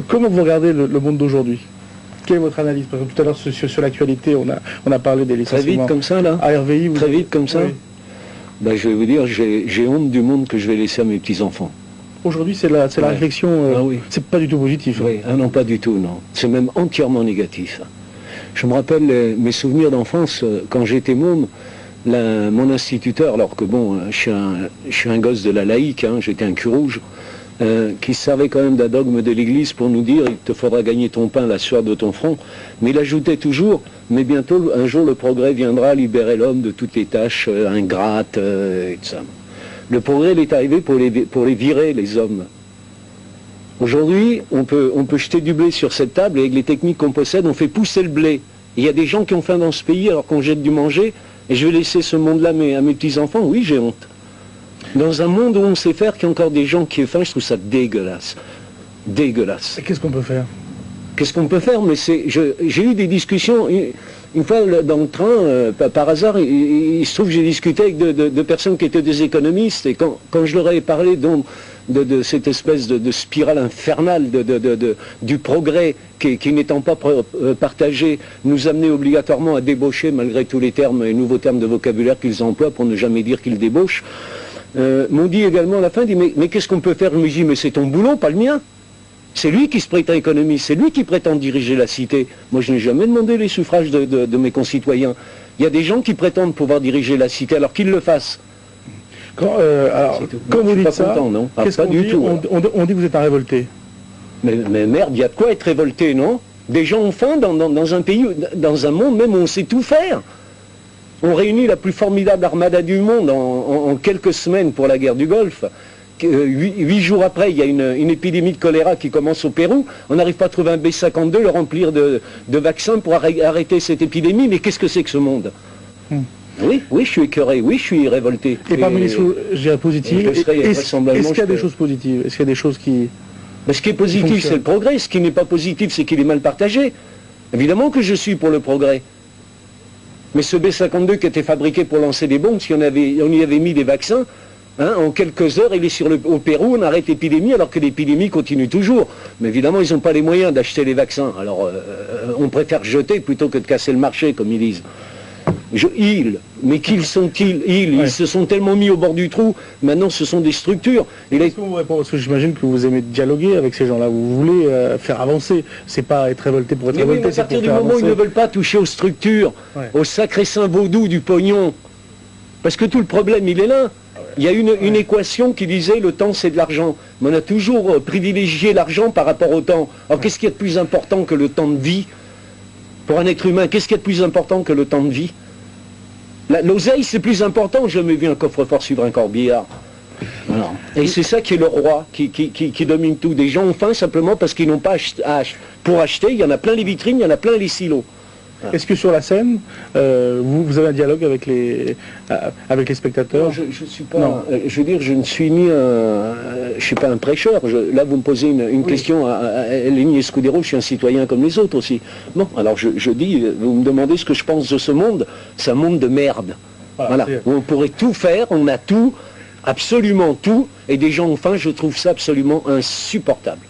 Comment vous regardez le monde d'aujourd'hui? Quelle est votre analyse? Parce que tout à l'heure, sur l'actualité, on a parlé des licenciements. Très vite comme ça, là? À RVI, Très vite comme ça? Oui. Ben, je vais vous dire, j'ai honte du monde que je vais laisser à mes petits-enfants. Aujourd'hui, c'est la réflexion, Ah oui. c'est pas du tout positif. Oui, ah non, pas du tout, non. C'est même entièrement négatif. Je me rappelle mes souvenirs d'enfance, quand j'étais môme, mon instituteur, alors que bon, je suis un gosse de la laïque, hein, j'étais un cul rouge, qui servait quand même d'un dogme de l'Église pour nous dire, il te faudra gagner ton pain la sueur de ton front, mais il ajoutait toujours, mais bientôt, un jour, le progrès viendra libérer l'homme de toutes les tâches ingrates, et tout ça. Le progrès, il est arrivé pour les virer, les hommes. Aujourd'hui, on peut jeter du blé sur cette table, et avec les techniques qu'on possède, on fait pousser le blé. Il y a des gens qui ont faim dans ce pays alors qu'on jette du manger, et je vais laisser ce monde-là à mes petits-enfants. Oui, j'ai honte. Dans un monde où on sait faire, qu'il y a encore des gens qui ont faim, je trouve ça dégueulasse. Dégueulasse. Qu'est-ce qu'on peut faire? Qu'est-ce qu'on peut faire? Mais j'ai eu des discussions, une fois dans le train, par hasard, il se trouve que j'ai discuté avec deux personnes qui étaient des économistes, et quand je leur ai parlé de cette espèce de spirale infernale du progrès qui n'étant pas partagé, nous amenait obligatoirement à débaucher, malgré tous les termes et nouveaux termes de vocabulaire qu'ils emploient pour ne jamais dire qu'ils débauchent, m'ont dit également à la fin, mais qu'est-ce qu'on peut faire? Je me dis, mais c'est ton boulot, pas le mien. C'est lui qui se prétend économiste, c'est lui qui prétend diriger la cité. Moi, je n'ai jamais demandé les suffrages de mes concitoyens. Il y a des gens qui prétendent pouvoir diriger la cité, alors qu'ils le fassent. Quand vous dites ça, qu'est-ce qu'on dit? On dit que vous êtes un révolté. Mais merde, il y a de quoi être révolté, non? Des gens ont faim dans un pays, dans un monde même où on sait tout faire. On réunit la plus formidable armada du monde en quelques semaines pour la guerre du Golfe. 8 jours après, il y a une épidémie de choléra qui commence au Pérou. On n'arrive pas à trouver un B-52, le remplir de vaccins pour arrêter cette épidémie. Mais qu'est-ce que c'est que ce monde? Oui, je suis écœuré, oui, je suis révolté. Et parmi les choses positives, est-ce qu'il y a des choses positives? Est-ce qu'il y a des choses qui... Mais ce qui est positif, c'est le progrès. Ce qui n'est pas positif, c'est qu'il est mal partagé. Évidemment que je suis pour le progrès. Mais ce B-52 qui était fabriqué pour lancer des bombes, si on y avait mis des vaccins, hein, en quelques heures, il est au Pérou, on arrête l'épidémie, alors que l'épidémie continue toujours. Mais évidemment, ils n'ont pas les moyens d'acheter les vaccins. Alors, on préfère jeter plutôt que de casser le marché, comme ils disent. Mais qui sont-ils? Ils se sont tellement mis au bord du trou, maintenant ce sont des structures. Parce que j'imagine que vous aimez dialoguer avec ces gens-là, vous voulez faire avancer, c'est pas être révolté pour être révolté. Mais à partir du moment où ils ne veulent pas toucher aux structures, au sacré saint vaudou du pognon, parce que tout le problème il est là. Il y a une équation qui disait le temps c'est de l'argent. Mais on a toujours privilégié l'argent par rapport au temps. Alors qu'est-ce qu'il y a de plus important que le temps de vie? Pour un être humain, qu'est-ce qu'il y a de plus important que le temps de vie? L'oseille, c'est plus important. J'ai jamais vu un coffre-fort suivre un corbillard. Voilà. Et c'est ça qui est le roi, qui domine tout. Des gens ont faim simplement parce qu'ils n'ont pas pour acheter. Il y en a plein les vitrines, il y en a plein les silos. Voilà. Est-ce que sur la scène, vous avez un dialogue avec les spectateurs? Non, je suis pas. Non. Je veux dire, je ne suis ni je suis pas un prêcheur. Là, vous me posez une question à Lenny Escudero. Je suis un citoyen comme les autres aussi. Bon, alors je dis, vous me demandez ce que je pense de ce monde. C'est un monde de merde. Voilà. Où on pourrait tout faire, on a tout, absolument tout, et des gens ont faim. Je trouve ça absolument insupportable.